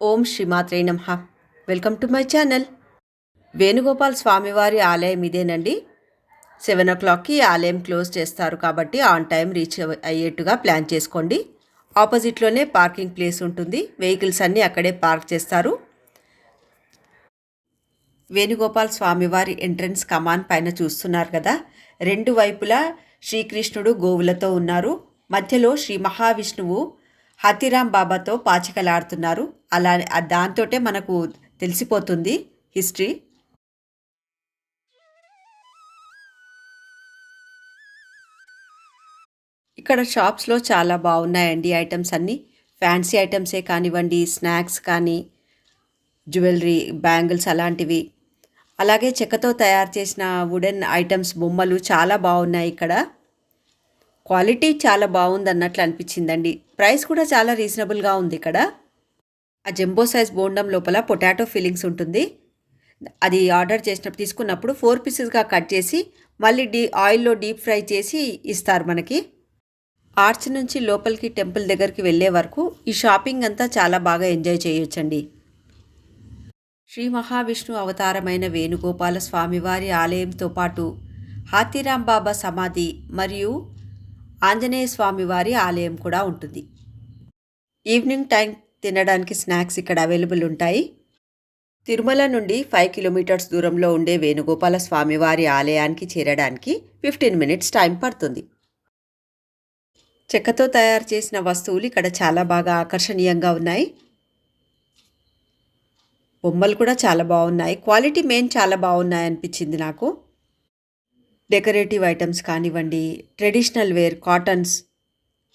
ఓం శ్రీమాత్రే నమః. Welcome to my channel. Venugopal స్వామివారి ఆలయం ఇదేనండి. 7 o'clockకి ఆలయం క్లోజ్ చేస్తారు కాబట్టి ఆన్ టైం రీచ్ అయ్యేట్టుగా ప్లాన్ చేసుకోండి. ఆపోజిట్లోనే పార్కింగ్ ప్లేస్ ఉంటుంది. వెహికల్స్ అన్నీ అక్కడే పార్క్ చేస్తారు. వేణుగోపాల్ స్వామివారి ఎంట్రన్స్ కమాన్ పైన చూస్తున్నారు కదా, రెండు వైపులా శ్రీకృష్ణుడు గోవులతో ఉన్నారు. మధ్యలో శ్రీ మహావిష్ణువు హాతీరాం బాబాతో పాచికలాడుతున్నారు. అలా దాంతోటే మనకు తెలిసిపోతుంది హిస్టరీ. ఇక్కడ షాప్స్లో చాలా బాగున్నాయండి ఐటమ్స్ అన్నీ. ఫ్యాన్సీ ఐటమ్సే కానివ్వండి, స్నాక్స్ కానీ, జ్యువెలరీ, బ్యాంగిల్స్ అలాంటివి, అలాగే చెక్కతో తయారు చేసిన వుడెన్ ఐటమ్స్, బొమ్మలు చాలా బాగున్నాయి ఇక్కడ. క్వాలిటీ చాలా బాగుంది అన్నట్లు అనిపించిందండి. ప్రైస్ కూడా చాలా రీజనబుల్గా ఉంది ఇక్కడ. ఆ జంబో సైజ్ బోండం లోపల పొటాటో ఫిల్లింగ్స్ ఉంటుంది. అది ఆర్డర్ చేసినప్పుడు తీసుకున్నప్పుడు 4 పీసెస్గా కట్ చేసి మళ్ళీ ఆయిల్లో డీప్ ఫ్రై చేసి ఇస్తారు మనకి. ఆర్చ్ నుంచి లోపలికి టెంపుల్ దగ్గరికి వెళ్ళే వరకు ఈ షాపింగ్ అంతా చాలా బాగా ఎంజాయ్ చేయొచ్చండి. శ్రీ మహావిష్ణు అవతారమైన వేణుగోపాల స్వామివారి ఆలయంతో పాటు హాతీరాం బాబా సమాధి మరియు ఆంజనేయ స్వామివారి ఆలయం కూడా ఉంటుంది. ఈవినింగ్ టైం తినడానికి స్నాక్స్ ఇక్కడ అవైలబుల్ ఉంటాయి. తిరుమల నుండి 5 కిలోమీటర్స్ దూరంలో ఉండే వేణుగోపాల స్వామివారి ఆలయానికి చేరడానికి 15 మినిట్స్ టైం పడుతుంది. చెక్కతో తయారు చేసిన వస్తువులు ఇక్కడ చాలా బాగా ఆకర్షణీయంగా ఉన్నాయి. బొమ్మలు కూడా చాలా బాగున్నాయి. క్వాలిటీ మెయిన్ చాలా బాగున్నాయి అనిపించింది నాకు. డెకరేటివ్ ఐటమ్స్ కానివ్వండి, ట్రెడిషనల్ వేర్, కాటన్స్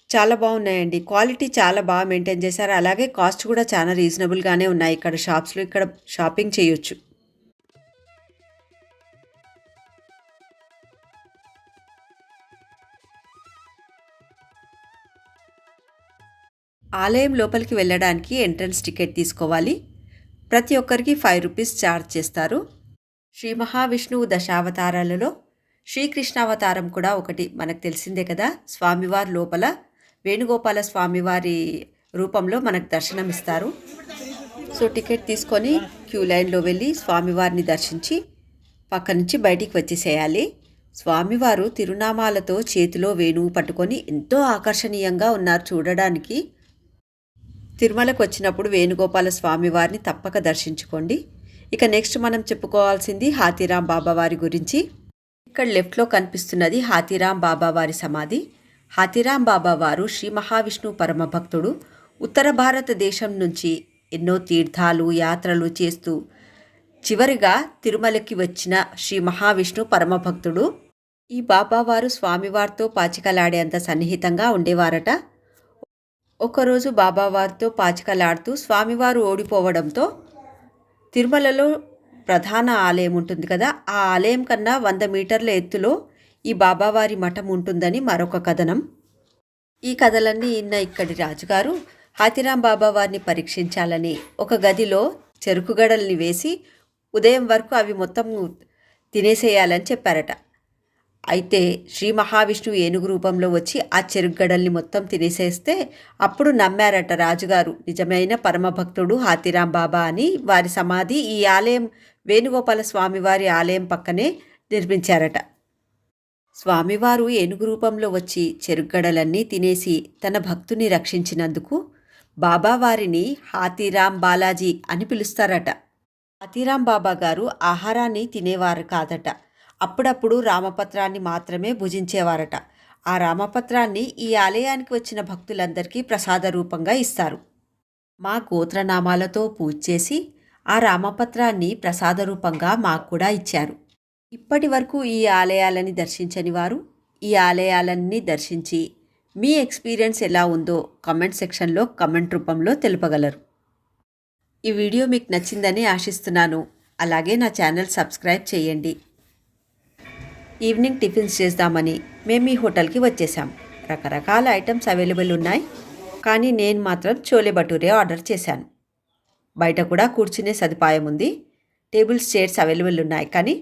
చాలా బాగున్నాయండి. క్వాలిటీ చాలా బాగా మెయింటైన్ చేశారు. అలాగే కాస్ట్ కూడా చాలా రీజనబుల్గానే ఉన్నాయి ఇక్కడ షాప్స్లో. ఇక్కడ షాపింగ్ చేయొచ్చు. ఆలయం లోపలికి వెళ్ళడానికి ఎంట్రన్స్ టికెట్ తీసుకోవాలి. ప్రతి ఒక్కరికి 5 రూపీస్ ఛార్జ్ చేస్తారు. శ్రీ మహావిష్ణువు దశావతారాలలో శ్రీకృష్ణావతారం కూడా ఒకటి, మనకు తెలిసిందే కదా. స్వామివారి లోపల వేణుగోపాల స్వామివారి రూపంలో మనకు దర్శనమిస్తారు. సో టికెట్ తీసుకొని క్యూ లైన్లో వెళ్ళి స్వామివారిని దర్శించి పక్క నుంచి బయటికి వచ్చేసేయాలి. స్వామివారు తిరునామాలతో చేతిలో వేణువు పట్టుకొని ఎంతో ఆకర్షణీయంగా ఉన్నారు చూడడానికి. తిరుమలకు వచ్చినప్పుడు వేణుగోపాల స్వామివారిని తప్పక దర్శించుకోండి. ఇక నెక్స్ట్ మనం చెప్పుకోవాల్సింది హాతీరాం బాబా వారి గురించి. ఇక్కడ లెఫ్ట్లో కనిపిస్తున్నది హాతీరాం బాబా వారి సమాధి. హాతీరాం బాబా వారు శ్రీ మహావిష్ణువు పరమభక్తుడు. ఉత్తర భారతదేశం నుంచి ఎన్నో తీర్థాలు, యాత్రలు చేస్తూ చివరిగా తిరుమలకి వచ్చిన శ్రీ మహావిష్ణు పరమభక్తుడు. ఈ బాబావారు స్వామివారితో పాచికలాడేంత సన్నిహితంగా ఉండేవారట. ఒకరోజు బాబావారితో పాచికలాడుతూ స్వామివారు ఓడిపోవడంతో తిరుమలలో ప్రధాన ఆలయం ఉంటుంది కదా, ఆ ఆలయం కన్నా 100 మీటర్ల ఎత్తులో ఈ బాబావారి మఠం ఉంటుందని మరొక కథనం. ఈ కథలన్నీ ఇన్న ఇక్కడి రాజుగారు హాతీరాం బాబావారిని పరీక్షించాలని ఒక గదిలో చెరుకుగడల్ని వేసి ఉదయం వరకు అవి మొత్తం తినేసేయాలని చెప్పారట. అయితే శ్రీ మహావిష్ణువు ఏనుగు రూపంలో వచ్చి ఆ చెరుకుగడల్ని మొత్తం తినేసేస్తే అప్పుడు నమ్మారట రాజుగారు నిజమైన పరమభక్తుడు హాతీరాం బాబా అని. వారి సమాధి ఈ ఆలయం వేణుగోపాల స్వామివారి ఆలయం పక్కనే నిర్మించారట. స్వామివారు ఏనుగు రూపంలో వచ్చి చెరుకుగడలన్నీ తినేసి తన భక్తుని రక్షించినందుకు బాబావారిని హాతీరాం బాలాజీ అని పిలుస్తారట. హాతీరాం బాబా గారు ఆహారాన్ని తినేవారు కాదట. అప్పుడప్పుడు రామపత్రాన్ని మాత్రమే భుజించేవారట. ఆ రామపత్రాన్ని ఈ ఆలయానికి వచ్చిన భక్తులందరికీ ప్రసాద రూపంగా ఇస్తారు. మా గోత్రనామాలతో పూజ చేసి ఆ రామపత్రాన్ని ప్రసాద రూపంగా మాకు కూడా ఇచ్చారు. ఇప్పటి వరకు ఈ ఆలయాలని దర్శించని వారు ఈ ఆలయాలన్నీ దర్శించి మీ ఎక్స్పీరియన్స్ ఎలా ఉందో కామెంట్ సెక్షన్లో కామెంట్ రూపంలో తెలుపగలరు. ఈ వీడియో మీకు నచ్చిందని ఆశిస్తున్నాను. అలాగే నా ఛానల్ సబ్స్క్రైబ్ చేయండి. ఈవినింగ్ టిఫిన్స్ చేద్దామని మేము ఈ హోటల్కి వచ్చేసాం. రకరకాల ఐటమ్స్ అవైలబుల్ ఉన్నాయి, కానీ నేను మాత్రం చోలే భటూరే ఆర్డర్ చేశాను. బయట కూడా కూర్చునే సదుపాయం ఉంది. టేబుల్స్, చైర్స్ అవైలబుల్ ఉన్నాయి, కానీ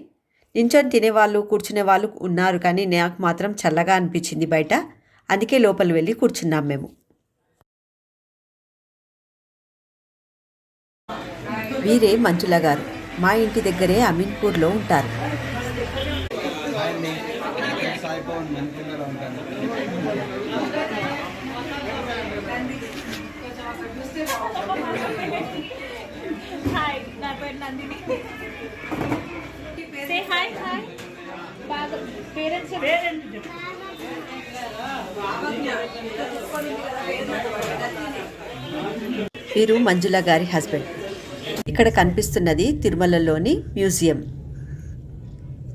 నించొని తినేవాళ్ళు, కూర్చునే వాళ్ళు ఉన్నారు. కానీ నాకు మాత్రం చల్లగా అనిపించింది బయట, అందుకే లోపల వెళ్ళి కూర్చున్నాం మేము. వీరే మంజుల గారు. మా ఇంటి దగ్గరే అమీన్పూర్లో ఉంటారు. హాయ్, నా పేరు నందిని. Say hi. హాయ్ బాగా పేరెంట్స్ వీరు మంజుల గారి హస్బెండ్. ఇక్కడ కనిపిస్తున్నది తిరుమలలోని మ్యూజియం.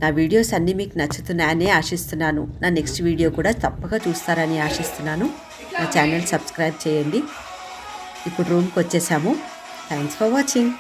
నా వీడియోస్ అన్నీ మీకు నచ్చుతున్నాయని ఆశిస్తున్నాను. నా నెక్స్ట్ వీడియో కూడా తప్పక చూస్తారని ఆశిస్తున్నాను. నా ఛానల్ సబ్స్క్రైబ్ చేయండి. ఇప్పుడు రూమ్కి వచ్చేసాము. Thanks for watching.